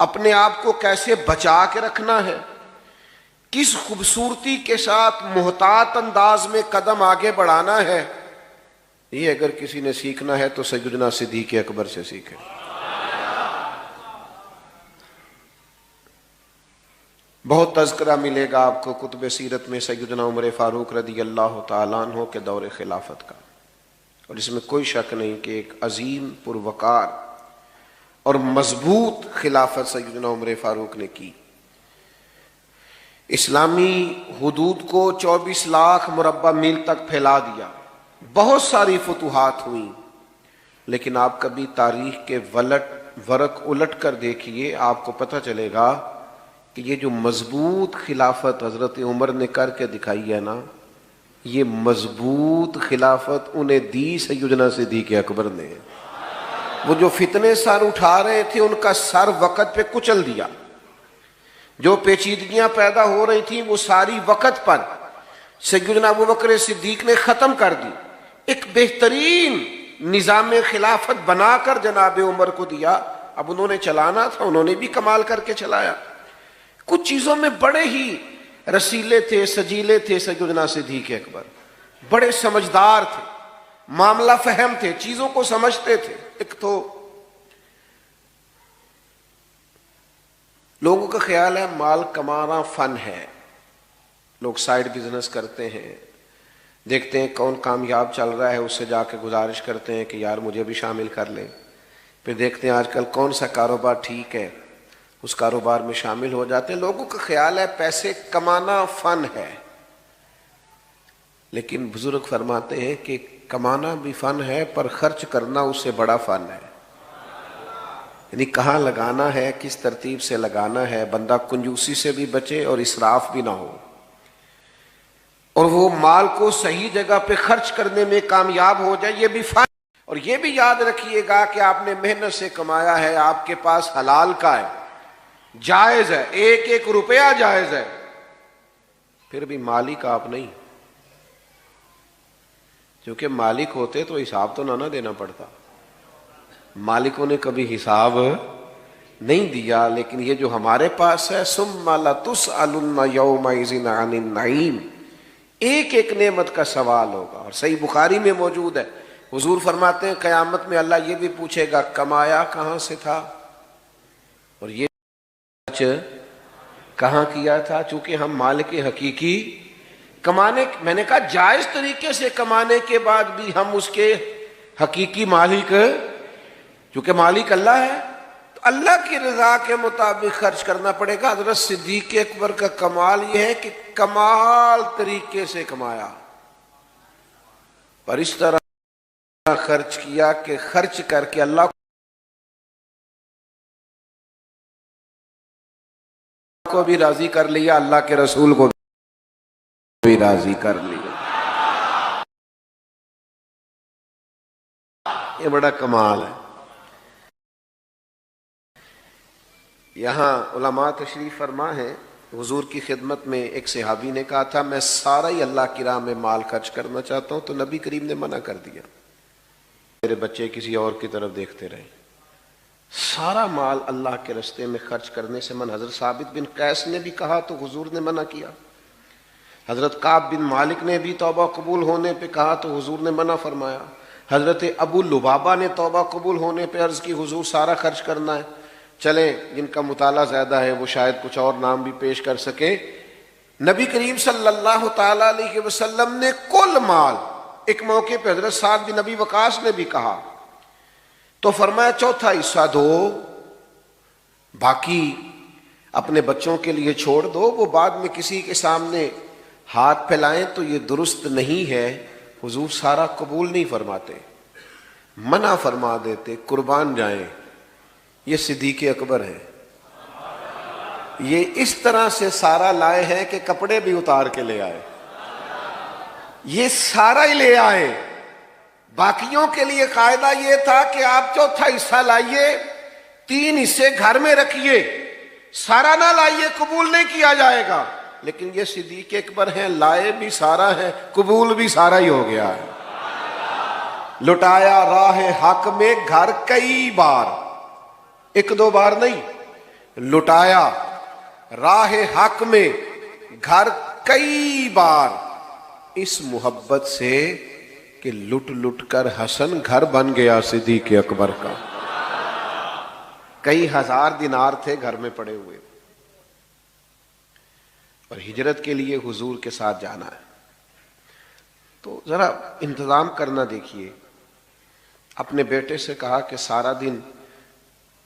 اپنے آپ کو کیسے بچا کے رکھنا ہے، کس خوبصورتی کے ساتھ محتاط انداز میں قدم آگے بڑھانا ہے، یہ اگر کسی نے سیکھنا ہے تو سیدنا صدیق اکبر سے سیکھے۔ بہت تذکرہ ملے گا آپ کو کتب سیرت میں سیدنا عمر فاروق رضی اللہ تعالیٰ عنہ کے دور خلافت کا، اور اس میں کوئی شک نہیں کہ ایک عظیم پروقار اور مضبوط خلافت سیدنا عمر فاروق نے کی۔ اسلامی حدود کو 24 لاکھ مربع میل تک پھیلا دیا، بہت ساری فتوحات ہوئیں، لیکن آپ کبھی تاریخ کے ورق الٹ کر دیکھیے، آپ کو پتہ چلے گا کہ یہ جو مضبوط خلافت حضرت عمر نے کر کے دکھائی ہے نا، یہ مضبوط خلافت انہیں دی سیدنا صدیق اکبر نے۔ وہ جو فتنے سر اٹھا رہے تھے ان کا سر وقت پہ کچل دیا، جو پیچیدگیاں پیدا ہو رہی تھیں وہ ساری وقت پر سیدنا ابوبکر صدیق نے ختم کر دی، ایک بہترین نظام خلافت بنا کر جناب عمر کو دیا۔ اب انہوں نے چلانا تھا، انہوں نے بھی کمال کر کے چلایا۔ کچھ چیزوں میں بڑے ہی رسیلے تھے، سجیلے تھے سیدنا صدیق اکبر، بڑے سمجھدار تھے، معاملہ فہم تھے، چیزوں کو سمجھتے تھے۔ ایک تو لوگوں کا خیال ہے مال کمانا فن ہے، لوگ سائیڈ بزنس کرتے ہیں، دیکھتے ہیں کون کامیاب چل رہا ہے، اس سے جا کے گزارش کرتے ہیں کہ یار مجھے بھی شامل کر لیں، پھر دیکھتے ہیں آج کل کون سا کاروبار ٹھیک ہے، اس کاروبار میں شامل ہو جاتے ہیں۔ لوگوں کا خیال ہے پیسے کمانا فن ہے، لیکن بزرگ فرماتے ہیں کہ کمانا بھی فن ہے پر خرچ کرنا اس سے بڑا فن ہے، یعنی کہاں لگانا ہے، کس ترتیب سے لگانا ہے، بندہ کنجوسی سے بھی بچے اور اسراف بھی نہ ہو، اور وہ مال کو صحیح جگہ پہ خرچ کرنے میں کامیاب ہو جائے، یہ بھی فن۔ اور یہ بھی یاد رکھیے گا کہ آپ نے محنت سے کمایا ہے، آپ کے پاس حلال کا ہے، جائز ہے، ایک ایک روپیہ جائز ہے، پھر بھی مالک آپ نہیں، کیونکہ مالک ہوتے تو حساب تو نہ دینا پڑتا، مالکوں نے کبھی حساب نہیں دیا، لیکن یہ جو ہمارے پاس ہے ثم لتسألن یومئذ عن النعیم، ایک ایک نعمت کا سوال ہوگا۔ اور صحیح بخاری میں موجود ہے، حضور فرماتے ہیں قیامت میں اللہ یہ بھی پوچھے گا کمایا کہاں سے تھا اور یہ کہاں کیا تھا، چونکہ ہم مالک حقیقی کمانے، میں نے کہا جائز طریقے سے کمانے کے بعد بھی ہم اس کے حقیقی مالک، چونکہ مالک اللہ ہے تو اللہ کی رضا کے مطابق خرچ کرنا پڑے گا۔ حضرت صدیق اکبر کا کمال یہ ہے کہ کمال طریقے سے کمایا، پر اس طرح خرچ کیا کہ خرچ کر کے اللہ کو بھی راضی کر لیا، اللہ کے رسول کو بھی راضی کر لیا۔ یہ بڑا کمال ہے۔ یہاں علماء تشریف فرما ہیں، حضور کی خدمت میں ایک صحابی نے کہا تھا میں سارا ہی اللہ کی راہ میں مال خرچ کرنا چاہتا ہوں، تو نبی کریم نے منع کر دیا، میرے بچے کسی اور کی طرف دیکھتے رہے، سارا مال اللہ کے راستے میں خرچ کرنے سے من۔ حضرت ثابت بن قیس نے بھی کہا تو حضور نے منع کیا، حضرت کعب بن مالک نے بھی توبہ قبول ہونے پہ کہا تو حضور نے منع فرمایا، حضرت ابو لبابہ نے توبہ قبول ہونے پہ عرض کی حضور سارا خرچ کرنا ہے۔ چلیں جن کا مطالعہ زیادہ ہے وہ شاید کچھ اور نام بھی پیش کر سکیں۔ نبی کریم صلی اللہ تعالیٰ علیہ وسلم نے کل مال، ایک موقع پہ حضرت سعد بن ابی وقاص نے بھی کہا تو فرمایا چوتھا حصہ دو، باقی اپنے بچوں کے لیے چھوڑ دو، وہ بعد میں کسی کے سامنے ہاتھ پھیلائیں تو یہ درست نہیں ہے۔ حضور سارا قبول نہیں فرماتے، منع فرما دیتے، قربان جائیں۔ یہ صدیق اکبر ہے، یہ اس طرح سے سارا لائے ہیں کہ کپڑے بھی اتار کے لے آئے، یہ سارا ہی لے آئے۔ باقیوں کے لیے قاعدہ یہ تھا کہ آپ چوتھا حصہ لائیے، 3 حصے گھر میں رکھیے، سارا نہ لائیے، قبول نہیں کیا جائے گا۔ لیکن یہ صدیق اکبر ہیں، لائے بھی سارا ہے، قبول بھی سارا ہی ہو گیا ہے۔ لٹایا راہ حق میں گھر کئی بار، 1-2 بار نہیں، لٹایا راہ حق میں گھر کئی بار، اس محبت سے کہ لٹ لٹ کر حسن گھر بن گیا صدیق اکبر کا۔ کئی ہزار دینار تھے گھر میں پڑے ہوئے، اور ہجرت کے لیے حضور کے ساتھ جانا ہے، تو ذرا انتظام کرنا دیکھیے۔ اپنے بیٹے سے کہا کہ سارا دن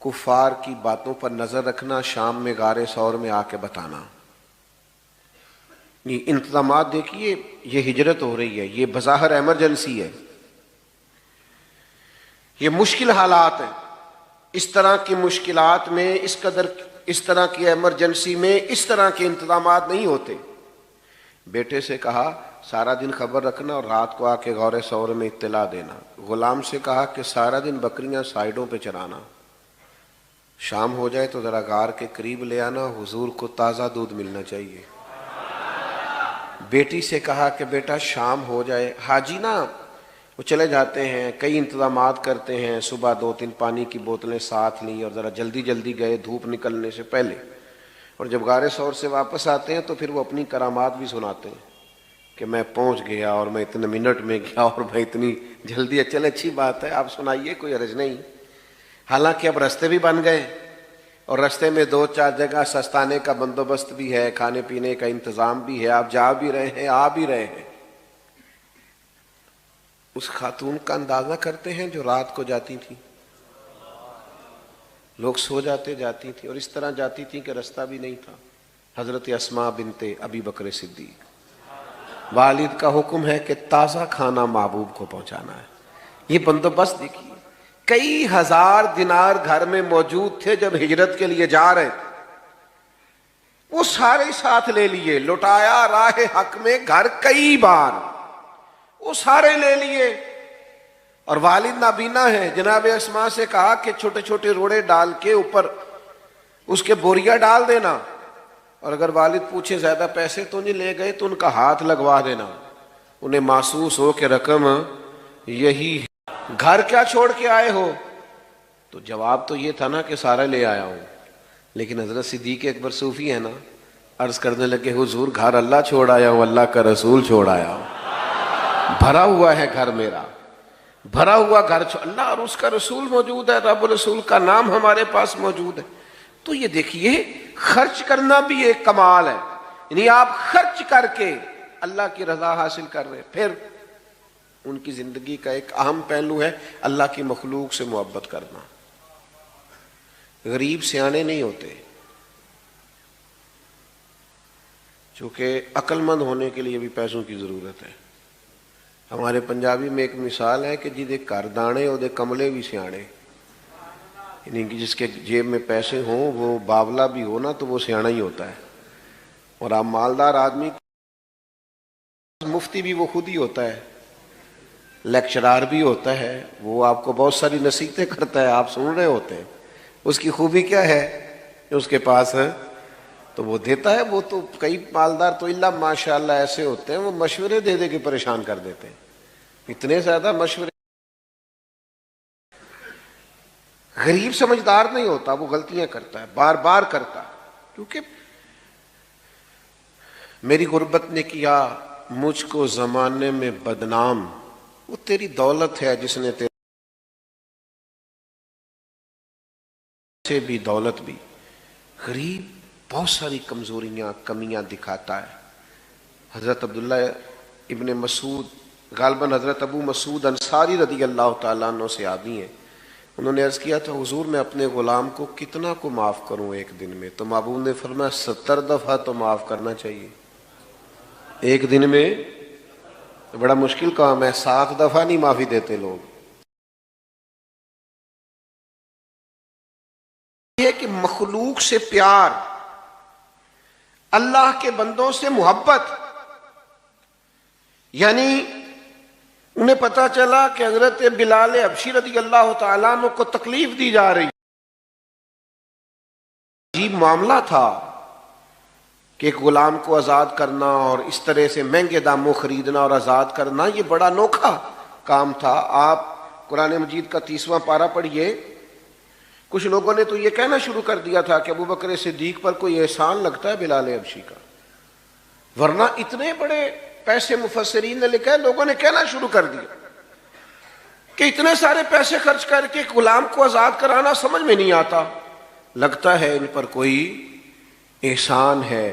کفار کی باتوں پر نظر رکھنا، شام میں غار ثور میں آ کے بتانا۔ یہ انتظامات دیکھیے، یہ ہجرت ہو رہی ہے، یہ بظاہر ایمرجنسی ہے، یہ مشکل حالات ہیں۔ اس طرح کی مشکلات میں اس طرح کی ایمرجنسی میں اس طرح کے انتظامات نہیں ہوتے۔ بیٹے سے کہا سارا دن خبر رکھنا اور رات کو آ کے غور ثور میں اطلاع دینا۔ غلام سے کہا کہ سارا دن بکریاں سائیڈوں پہ چرانا، شام ہو جائے تو ذرا غار کے قریب لے آنا، حضور کو تازہ دودھ ملنا چاہیے۔ بیٹی سے کہا کہ بیٹا شام ہو جائے، حاجی نا وہ چلے جاتے ہیں، کئی انتظامات کرتے ہیں، صبح 2-3 پانی کی بوتلیں ساتھ لیں اور ذرا جلدی جلدی گئے دھوپ نکلنے سے پہلے، اور جب غار ثور سے واپس آتے ہیں تو پھر وہ اپنی کرامات بھی سناتے ہیں کہ میں پہنچ گیا اور میں اتنے منٹ میں گیا اور میں اتنی جلدی۔ چلے اچھی بات ہے، آپ سنائیے، کوئی حرج نہیں۔ حالانکہ اب رستے بھی بن گئے اور رستے میں 2-4 جگہ سستانے کا بندوبست بھی ہے، کھانے پینے کا انتظام بھی ہے، آپ جا بھی رہے ہیں، آ بھی رہے ہیں۔ اس خاتون کا اندازہ کرتے ہیں جو رات کو جاتی تھی، لوگ سو جاتے جاتی تھی، اور اس طرح جاتی تھی کہ رستہ بھی نہیں تھا۔ حضرت اسماء بنت ابی بکر صدیق، والد کا حکم ہے کہ تازہ کھانا محبوب کو پہنچانا ہے۔ یہ بندوبست دیکھیے، کئی ہزار دینار گھر میں موجود تھے جب ہجرت کے لیے جا رہے تھے، وہ سارے ساتھ لے لیے۔ لٹایا راہ حق میں گھر کئی بار، وہ سارے لے لیے۔ اور والد نابینا ہے، جناب اسماء سے کہا کہ چھوٹے چھوٹے روڑے ڈال کے اوپر اس کے بوریا ڈال دینا، اور اگر والد پوچھے زیادہ پیسے تو نہیں لے گئے تو ان کا ہاتھ لگوا دینا، انہیں محسوس ہو کہ رقم یہی ہے۔ گھر کیا چھوڑ کے آئے ہو؟ تو جواب تو یہ تھا نا کہ سارا لے آیا ہوں، لیکن حضرت صدیق اکبر صوفی ہے نا، عرض کرنے لگے حضور گھر اللہ چھوڑ آیا ہوں، اللہ کا رسول چھوڑ آیا ہوں، بھرا ہوا ہے گھر میرا، بھرا ہوا گھر، اللہ اور اس کا رسول موجود ہے، رب رسول کا نام ہمارے پاس موجود ہے۔ تو یہ دیکھیے، خرچ کرنا بھی ایک کمال ہے، یعنی آپ خرچ کر کے اللہ کی رضا حاصل کر رہے ہیں۔ پھر ان کی زندگی کا ایک اہم پہلو ہے اللہ کی مخلوق سے محبت کرنا۔ غریب سیانے نہیں ہوتے، چونکہ عقل مند ہونے کے لیے بھی پیسوں کی ضرورت ہے۔ ہمارے پنجابی میں ایک مثال ہے کہ جدے گھر دانے وہ کملے بھی سیانے، یعنی کہ جس کے جیب میں پیسے ہوں وہ باولا بھی ہو نا تو وہ سیانا ہی ہوتا ہے۔ اور آپ مالدار آدمی، مفتی بھی وہ خود ہی ہوتا ہے، لیکچرار بھی ہوتا ہے، وہ آپ کو بہت ساری نصیحتیں کرتا ہے، آپ سن رہے ہوتے ہیں۔ اس کی خوبی کیا ہے؟ اس کے پاس ہے تو وہ دیتا ہے۔ وہ تو کئی مالدار تو اللہ ماشاءاللہ ایسے ہوتے ہیں، وہ مشورے دے دے کے پریشان کر دیتے ہیں، اتنے زیادہ مشورے۔ غریب سمجھدار نہیں ہوتا، وہ غلطیاں کرتا ہے، بار بار کرتا ہے، کیونکہ میری غربت نے کیا مجھ کو زمانے میں بدنام، وہ تیری دولت ہے جس نے تیرے سے بھی دولت بھی۔ غریب بہت ساری کمزوریاں کمیاں دکھاتا ہے۔ حضرت عبداللہ ابن مسعود، غالباً حضرت ابو مسعود انصاری رضی اللہ تعالیٰ عنہ سے آدمی ہیں، انہوں نے عرض کیا تھا حضور میں اپنے غلام کو کتنا کو معاف کروں ایک دن میں؟ تو محبوب نے فرمایا 70 دفعہ تو معاف کرنا چاہیے ایک دن میں۔ بڑا مشکل کام ہے، 7 دفعہ نہیں معافی دیتے لوگ۔ یہ کہ مخلوق سے پیار، اللہ کے بندوں سے محبت، یعنی انہیں پتا چلا کہ حضرت بلال حبشی رضی اللہ تعالیٰ عنہ کو تکلیف دی جا رہی، عجیب معاملہ تھا کہ ایک غلام کو آزاد کرنا اور اس طرح سے مہنگے داموں خریدنا اور آزاد کرنا، یہ بڑا انوکھا کام تھا۔ آپ قرآن مجید کا 30واں پارہ پڑھیے کچھ لوگوں نے تو یہ کہنا شروع کر دیا تھا کہ ابو بکر صدیق پر کوئی احسان لگتا ہے بلال حبشی کا، ورنہ اتنے بڑے پیسے مفسرین نے لکھا ہے، لوگوں نے کہنا شروع کر دیا کہ اتنے سارے پیسے خرچ کر کے غلام کو آزاد کرانا سمجھ میں نہیں آتا، لگتا ہے ان پر کوئی احسان ہے۔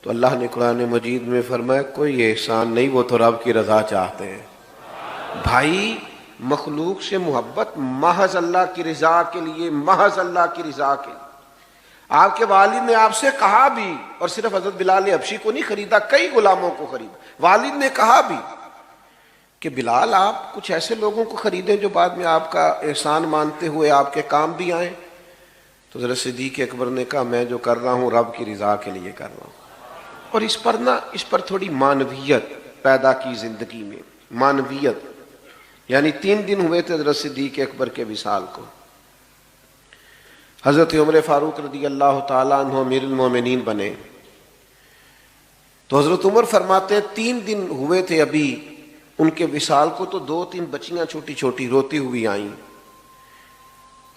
تو اللہ نے قرآن مجید میں فرمایا کوئی احسان نہیں، وہ تو رب کی رضا چاہتے ہیں۔ بھائی مخلوق سے محبت محض اللہ کی رضا کے لیے، محض اللہ کی رضا کے لیے۔ آپ کے والد نے آپ سے کہا بھی، اور صرف حضرت بلال حبشی کو نہیں خریدا، کئی غلاموں کو خریدا، والد نے کہا بھی کہ بلال آپ کچھ ایسے لوگوں کو خریدیں جو بعد میں آپ کا احسان مانتے ہوئے آپ کے کام بھی آئیں۔ تو حضرت صدیق اکبر نے کہا میں جو کر رہا ہوں رب کی رضا کے لیے کر رہا ہوں۔ اور اس پر تھوڑی معنویت پیدا کی زندگی میں، معنویت، یعنی 3 دن ہوئے تھے حضرت صدیق اکبر کے وصال کو۔ حضرت عمر فاروق رضی اللہ تعالیٰ عنہ امیر المومنین بنے، تو حضرت عمر فرماتے ہیں 3 دن ہوئے تھے ابھی ان کے وصال کو، تو 2-3 بچیاں چھوٹی چھوٹی روتی ہوئی آئیں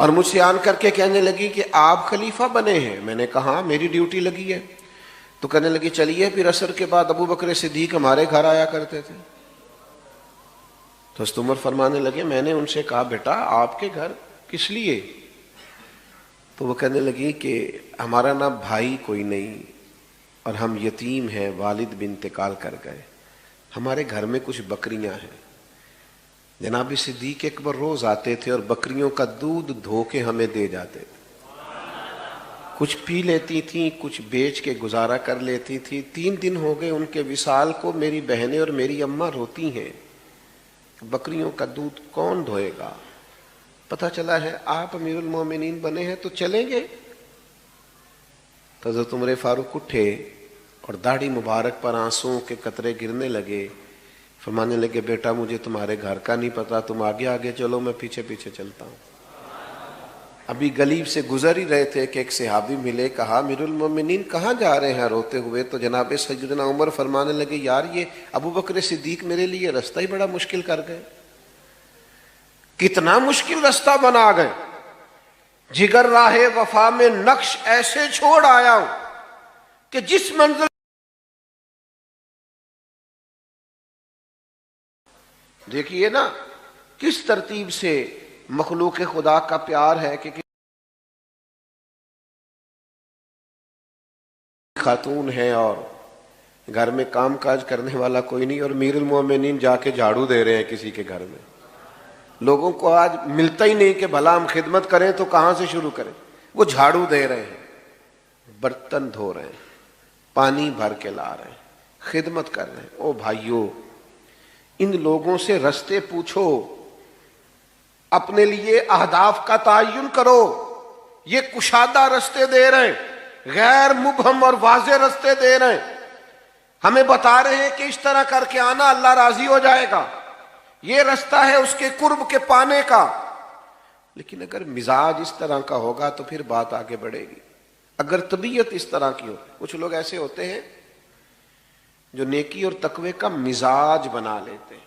اور مجھ سے آن کر کے کہنے لگی کہ آپ خلیفہ بنے ہیں۔ میں نے کہا میری ڈیوٹی لگی ہے، تو کہنے لگی چلیے پھر عصر کے بعد ابو بکر صدیق ہمارے گھر آیا کرتے تھے۔ تو حضرت عمر فرمانے لگے میں نے ان سے کہا بیٹا آپ کے گھر کس لیے؟ تو وہ کہنے لگی کہ ہمارا نا بھائی کوئی نہیں اور ہم یتیم ہیں، والد بھی انتقال کر گئے، ہمارے گھر میں کچھ بکریاں ہیں۔ جناب صدیق اکبر روز آتے تھے اور بکریوں کا دودھ دھو کے ہمیں دے جاتے تھے، کچھ پی لیتی تھیں، کچھ بیچ کے گزارا کر لیتی تھی۔ 3 دن ہو گئے ان کے وصال کو، میری بہنیں اور میری اماں روتی ہیں، بکریوں کا دودھ کون دھوئے گا؟ پتہ چلا ہے آپ امیر المومنین بنے ہیں تو چلیں گے؟ تو حضرت عمر فاروق اٹھے اور داڑھی مبارک پر آنسوں کے قطرے گرنے لگے، فرمانے لگے بیٹا مجھے تمہارے گھر کا نہیں پتا، تم آگے آگے چلو میں پیچھے پیچھے چلتا ہوں۔ ابھی گلی سے گزر ہی رہے تھے کہ ایک صحابی ملے، کہا امیر المومنین کہاں جا رہے ہیں روتے ہوئے؟ تو جناب سیدنا عمر فرمانے لگے یار یہ ابو بکر صدیق میرے لیے رستہ ہی بڑا مشکل کر گئے، کتنا مشکل رستہ بنا گئے، جگر راہ وفا میں نقش ایسے چھوڑ آیا ہوں کہ جس منزل دیکھیے نا کس ترتیب سے مخلوق خدا کا پیار ہے کہ خاتون ہے اور گھر میں کام کاج کرنے والا کوئی نہیں، اور امیر المومنین جا کے جھاڑو دے رہے ہیں کسی کے گھر میں۔ لوگوں کو آج ملتا ہی نہیں کہ بھلا ہم خدمت کریں تو کہاں سے شروع کریں، وہ جھاڑو دے رہے ہیں، برتن دھو رہے ہیں، پانی بھر کے لا رہے ہیں، خدمت کر رہے ہیں۔ او بھائیو ان لوگوں سے رستے پوچھو، اپنے لیے اہداف کا تعین کرو، یہ کشادہ رستے دے رہے ہیں، غیر مبہم اور واضح رستے دے رہے ہیں، ہمیں بتا رہے ہیں کہ اس طرح کر کے آنا اللہ راضی ہو جائے گا، یہ رستہ ہے اس کے قرب کے پانے کا۔ لیکن اگر مزاج اس طرح کا ہوگا تو پھر بات آگے بڑھے گی۔ اگر طبیعت اس طرح کی ہو، کچھ لوگ ایسے ہوتے ہیں جو نیکی اور تقوی کا مزاج بنا لیتے ہیں،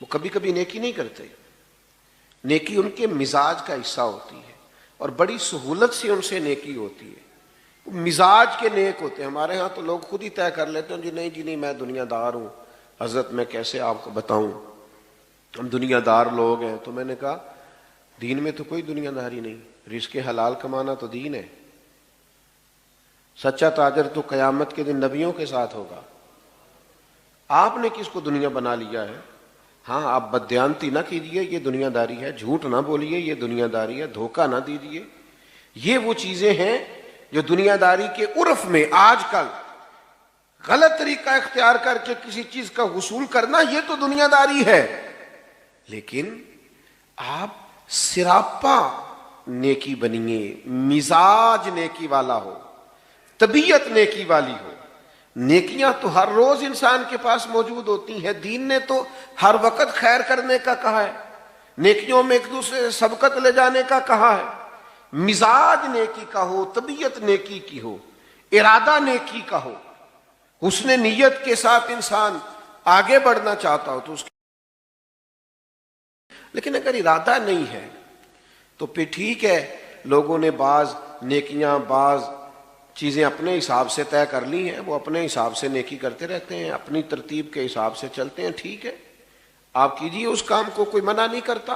وہ کبھی کبھی نیکی نہیں کرتے، نیکی ان کے مزاج کا حصہ ہوتی ہے اور بڑی سہولت سے ان سے نیکی ہوتی ہے، وہ مزاج کے نیک ہوتے ہیں۔ ہمارے ہاں تو لوگ خود ہی طے کر لیتے ہیں جی نہیں میں دنیا دار ہوں، حضرت میں کیسے آپ کو بتاؤں ہم دنیا دار لوگ ہیں۔ تو میں نے کہا دین میں تو کوئی دنیا داری نہیں، رزق حلال کمانا تو دین ہے۔ سچا تاجر تو قیامت کے دن نبیوں کے ساتھ ہوگا۔ آپ نے کس کو دنیا بنا لیا ہے؟ ہاں آپ بددیانتی نہ کیجیے، یہ دنیا داری ہے، جھوٹ نہ بولیے، یہ دنیا داری ہے، دھوکہ نہ دیجیے، یہ وہ چیزیں ہیں جو دنیا داری کے عرف میں آج کل غلط طریقہ اختیار کر کے کسی چیز کا حصول کرنا، یہ تو دنیا داری ہے۔ لیکن آپ سراپا نیکی بنیے، مزاج نیکی والا ہو، طبیعت نیکی والی ہو۔ نیکیاں تو ہر روز انسان کے پاس موجود ہوتی ہیں، دین نے تو ہر وقت خیر کرنے کا کہا ہے، نیکیوں میں ایک دوسرے سے سبقت لے جانے کا کہا ہے۔ مزاج نیکی کا ہو، طبیعت نیکی کی ہو، ارادہ نیکی کا ہو، حسن نیت کے ساتھ انسان آگے بڑھنا چاہتا ہو تو اس کے، لیکن اگر ارادہ نہیں ہے، تو پھر ٹھیک ہے، لوگوں نے بعض نیکیاں بعض چیزیں اپنے حساب سے طے کر لی ہیں، وہ اپنے حساب سے نیکی کرتے رہتے ہیں، اپنی ترتیب کے حساب سے چلتے ہیں، ٹھیک ہے، آپ کیجئے اس کام کو، کوئی منع نہیں کرتا۔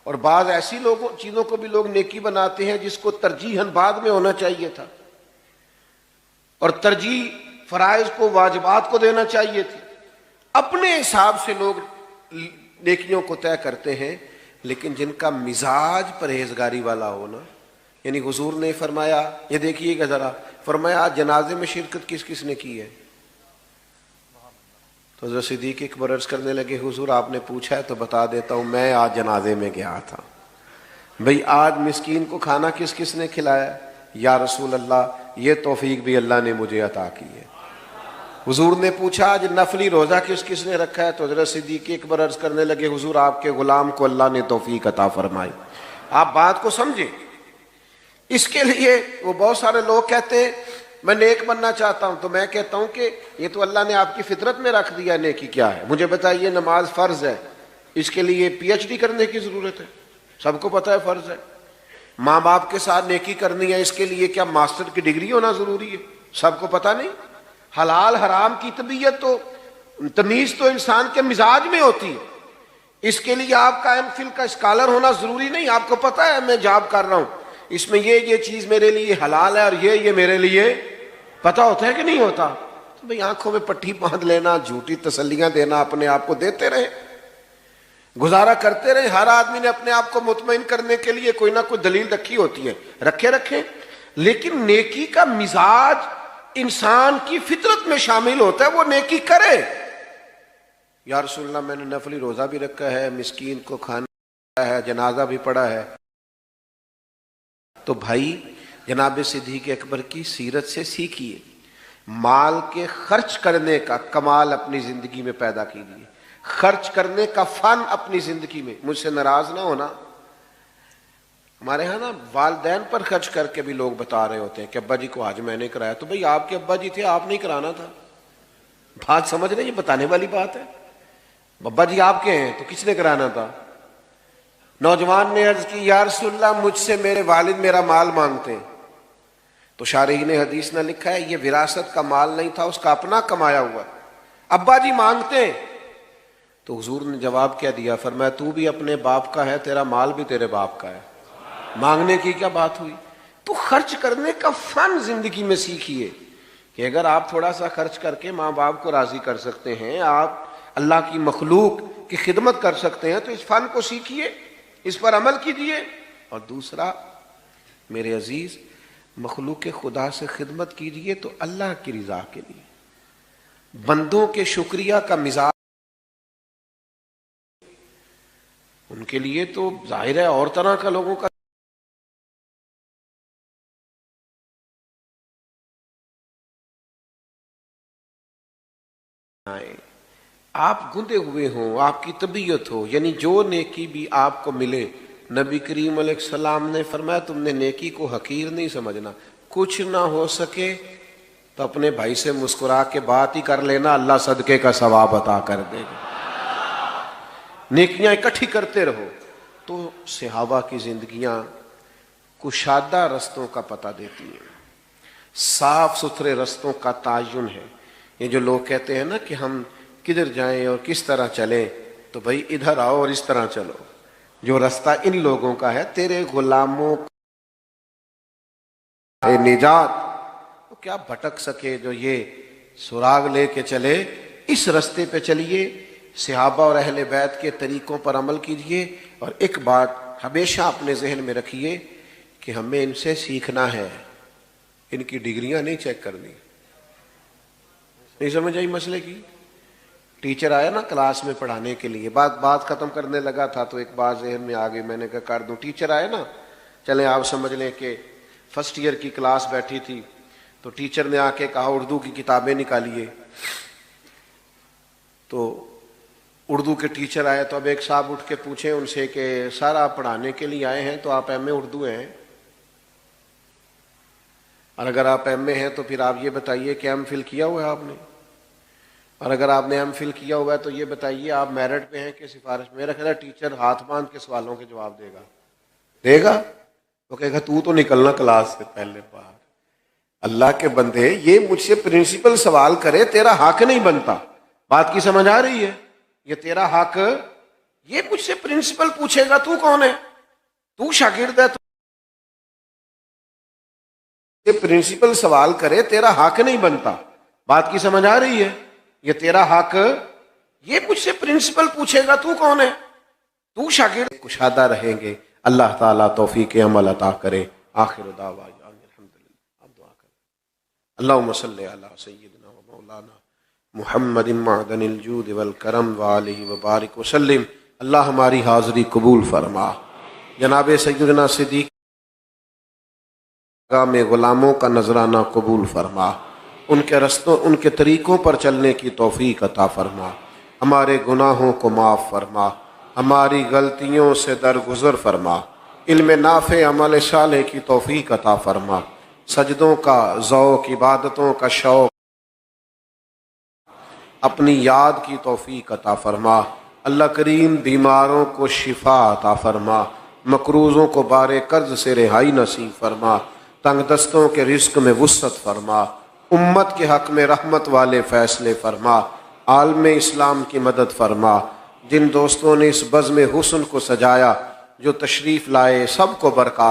اور بعض ایسی چیزوں کو بھی لوگ نیکی بناتے ہیں جس کو ترجیحاً بعد میں ہونا چاہیے تھا، اور ترجیح فرائض کو واجبات کو دینا چاہیے تھی۔ اپنے حساب سے لوگ نیکیوں کو طے کرتے ہیں، لیکن جن کا مزاج پرہیزگاری والا ہونا، یعنی حضور نے فرمایا، یہ دیکھیے گا ذرا، فرمایا آج جنازے میں شرکت کس کس نے کی ہے؟ تو حضرت صدیق اکبر عرض کرنے لگے حضور آپ نے پوچھا ہے تو بتا دیتا ہوں، میں آج جنازے میں گیا تھا۔ بھئی آج مسکین کو کھانا کس کس نے کھلایا؟ یا رسول اللہ یہ توفیق بھی اللہ نے مجھے عطا کی ہے۔ حضور نے پوچھا آج نفلی روزہ کس کس نے رکھا ہے؟ تو حضرت صدیق اکبر عرض کرنے لگے حضور آپ کے غلام کو اللہ نے توفیق عطا فرمائی۔ آپ بات کو سمجھیں، اس کے لیے وہ بہت سارے لوگ کہتے ہیں میں نیک بننا چاہتا ہوں، تو میں کہتا ہوں کہ یہ تو اللہ نے آپ کی فطرت میں رکھ دیا، نیکی کیا ہے؟ مجھے بتائیے، نماز فرض ہے، اس کے لیے پی ایچ ڈی کرنے کی ضرورت ہے؟ سب کو پتہ ہے فرض ہے۔ ماں باپ کے ساتھ نیکی کرنی ہے، اس کے لیے کیا ماسٹر کی ڈگری ہونا ضروری ہے؟ سب کو پتہ نہیں۔ حلال حرام کی طبیعت تو تمیز تو انسان کے مزاج میں ہوتی ہے، اس کے لیے آپ کا ایم فل کا اسکالر ہونا ضروری نہیں۔ آپ کو پتہ ہے میں جاب کر رہا ہوں، اس میں یہ چیز میرے لیے حلال ہے اور یہ میرے لیے پتہ ہوتا ہے کہ نہیں ہوتا؟ تو بھئی آنکھوں میں پٹھی باندھ لینا، جھوٹی تسلیاں دینا، اپنے آپ کو دیتے رہے، گزارا کرتے رہے۔ ہر آدمی نے اپنے آپ کو مطمئن کرنے کے لیے کوئی نہ کوئی دلیل رکھی ہوتی ہے، رکھیں، لیکن نیکی کا مزاج انسان کی فطرت میں شامل ہوتا ہے، وہ نیکی کرے۔ یا رسول اللہ میں نے نفلی روزہ بھی رکھا ہے، مسکین کو کھانا ہے، جنازہ بھی پڑھا ہے۔ تو بھائی جناب صدیق اکبر کی سیرت سے سیکھیے، مال کے خرچ کرنے کا کمال اپنی زندگی میں پیدا کیجیے، خرچ کرنے کا فن اپنی زندگی میں۔ مجھ سے ناراض نہ ہونا، ہمارے ہاں نا والدین پر خرچ کر کے بھی لوگ بتا رہے ہوتے ہیں کہ ابا جی کو آج میں نے کرایا، تو بھئی آپ کے ابا جی تھے، آپ نہیں کرانا تھا؟ بات سمجھ رہے ہیں؟ یہ بتانے والی بات ہے۔ ابا جی آپ کے ہیں تو کس نے کرانا تھا؟ نوجوان نے عرض کی یا رسول اللہ مجھ سے میرے والد میرا مال مانگتے ہیں، تو شارحین حدیث نے لکھا ہے یہ وراثت کا مال نہیں تھا، اس کا اپنا کمایا ہوا۔ ابا جی مانگتے ہیں، تو حضور نے جواب کیا دیا؟ فرمایا تو بھی اپنے باپ کا ہے، تیرا مال بھی تیرے باپ کا ہے، مانگنے کی کیا بات ہوئی؟ تو خرچ کرنے کا فن زندگی میں سیکھیے کہ اگر آپ تھوڑا سا خرچ کر کے ماں باپ کو راضی کر سکتے ہیں، آپ اللہ کی مخلوق کی خدمت کر سکتے ہیں، تو اس فن کو سیکھیے، اس پر عمل کیجیے۔ اور دوسرا میرے عزیز، مخلوق خدا سے خدمت کیجیے تو اللہ کی رضا کے لیے، بندوں کے شکریہ کا مزاج ان کے لیے تو ظاہر ہے اور طرح کا لوگوں کا آپ گندے ہوئے ہوں، آپ کی طبیعت ہو، یعنی جو نیکی بھی آپ کو ملے، نبی کریم علیہ السلام نے فرمایا تم نے نیکی کو حقیر نہیں سمجھنا، کچھ نہ ہو سکے تو اپنے بھائی سے مسکرا کے بات ہی کر لینا، اللہ صدقے کا ثواب عطا کر دے گا۔ نیکیاں اکٹھی کرتے رہو تو صحابہ کی زندگیاں کشادہ رستوں کا پتہ دیتی ہیں، صاف ستھرے رستوں کا تعین ہے۔ یہ جو لوگ کہتے ہیں نا کہ ہم کدھر جائیں اور کس طرح چلیں، تو بھائی ادھر آؤ اور اس طرح چلو، جو رستہ ان لوگوں کا ہے تیرے غلاموں کا نجات، تو کیا بھٹک سکے جو یہ سراغ لے کے چلے، اس رستے پہ چلیے، صحابہ اور اہل بیت کے طریقوں پر عمل کیجئے۔ اور ایک بات ہمیشہ اپنے ذہن میں رکھیے کہ ہمیں ان سے سیکھنا ہے، ان کی ڈگریاں نہیں چیک کرنی۔ نہیں سمجھ آئی مسئلے کی؟ ٹیچر آیا نا کلاس میں پڑھانے کے لیے، بات ختم کرنے لگا تھا تو ایک بات ذہن میں آ گئی، میں نے کہا کر دوں۔ ٹیچر آئے نا، چلیں آپ سمجھ لیں کہ فرسٹ ایئر کی کلاس بیٹھی تھی، تو ٹیچر نے آ کے کہا اردو کی کتابیں نکالیے، تو اردو کے ٹیچر آئے تو اب ایک صاحب اٹھ کے پوچھیں ان سے کہ سر آپ پڑھانے کے لیے آئے ہیں تو آپ ایم اے اردو ہیں، اور اگر آپ ایم اے ہیں تو پھر آپ یہ بتائیے کہ ایم فل کیا ہوا ہے آپ نے، اور اگر آپ نے ایم فل کیا ہوا ہے تو یہ بتائیے آپ میرٹ پہ ہیں کہ سفارش؟ میرا خیال ہے ٹیچر ہاتھ باندھ کے سوالوں کے جواب دے گا۔ دے گا؟ وہ کہے گا تو نکلنا کلاس سے پہلے باہر۔ اللہ کے بندے، یہ مجھ سے پرنسپل سوال کرے، تیرا حق نہیں بنتا۔ بات کی سمجھ آ رہی ہے؟ یہ تیرا حق، یہ مجھ سے پرنسپل پوچھے گا تو کون ہے؟ تو شاگرد ہے؟ یہ پرنسپل سوال کرے، تیرا حق نہیں بنتا۔ بات کی سمجھ آ رہی ہے؟ یہ تیرا حق، یہ مجھ سے پرنسپل پوچھے گا تو کون ہے؟ تو شاگرد۔ کشادہ رہیں گے۔ اللہ تعالیٰ توفیق عمل عطا کرے۔ آخر دعوانا الحمدللہ۔ آپ دعا کریں۔ اللہم صلی علی سیدنا و مولانا محمد معدن الجود والکرم وآلہ وبارک وسلم۔ اللہ ہماری حاضری قبول فرما۔ جناب سیدنا صدیق میں غلاموں کا نذرانہ قبول فرما۔ ان کے رستوں، ان کے طریقوں پر چلنے کی توفیق عطا فرما۔ ہمارے گناہوں کو معاف فرما، ہماری غلطیوں سے درگزر فرما، علم نافع عمل صالح کی توفیق عطا فرما، سجدوں کا ذوق، عبادتوں کا شوق، اپنی یاد کی توفیق عطا فرما۔ اللہ کریم بیماروں کو شفا عطا فرما، مقروضوں کو بار قرض سے رہائی نصیب فرما، تنگ دستوں کے رزق میں وسعت فرما، امت کے حق میں رحمت والے فیصلے فرما، عالم اسلام کی مدد فرما۔ جن دوستوں نے اس بزم حسن کو سجایا، جو تشریف لائے، سب کو برکات